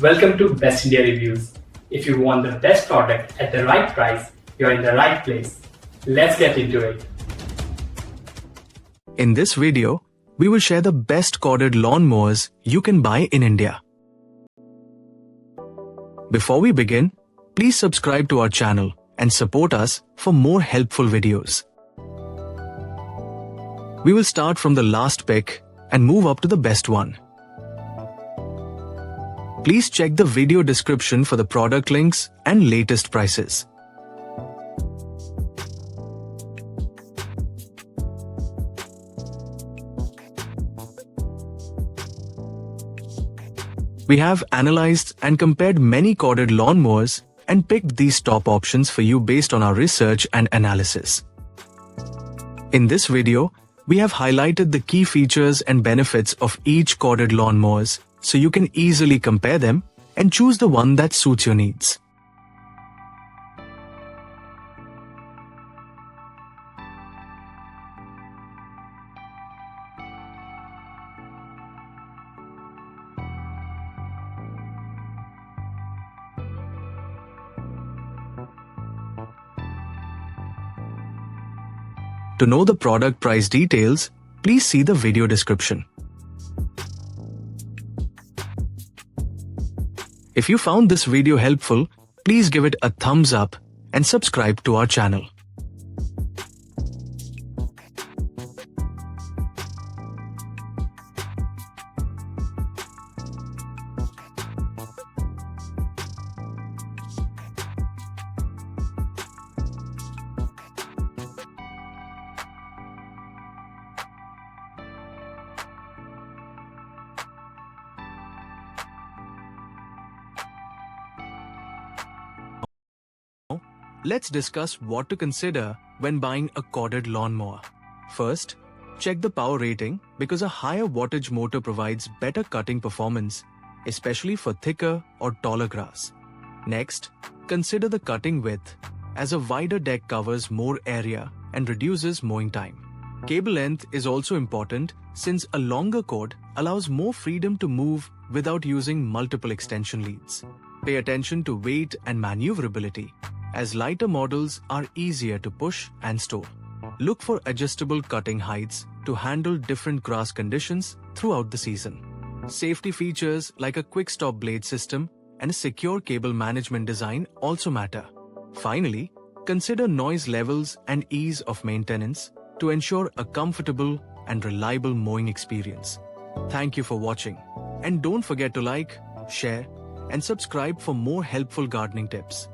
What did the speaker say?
Welcome to Best India Reviews. If you want the best product at the right price, you're in the right place. Let's get into it. In this video, we will share the best corded lawn mowers you can buy in India. Before we begin, please subscribe to our channel and support us for more helpful videos. We will start from the last pick and move up to the best one. Please check the video description for the product links and latest prices. We have analyzed and compared many corded lawn mowers and picked these top options for you based on our research and analysis. In this video, we have highlighted the key features and benefits of each corded lawn mowers so you can easily compare them and choose the one that suits your needs. To know the product price details, please see the video description. If you found this video helpful, please give it a thumbs up and subscribe to our channel. Let's discuss what to consider when buying a corded lawn mower. First, check the power rating because a higher wattage motor provides better cutting performance, especially for thicker or taller grass. Next, consider the cutting width, as a wider deck covers more area and reduces mowing time. Cable length is also important since a longer cord allows more freedom to move without using multiple extension leads. Pay attention to weight and maneuverability, as lighter models are easier to push and store. Look for adjustable cutting heights to handle different grass conditions throughout the season. Safety features like a quick-stop blade system and a secure cable management design also matter. Finally, consider noise levels and ease of maintenance to ensure a comfortable and reliable mowing experience. Thank you for watching, and don't forget to like, share, and subscribe for more helpful gardening tips.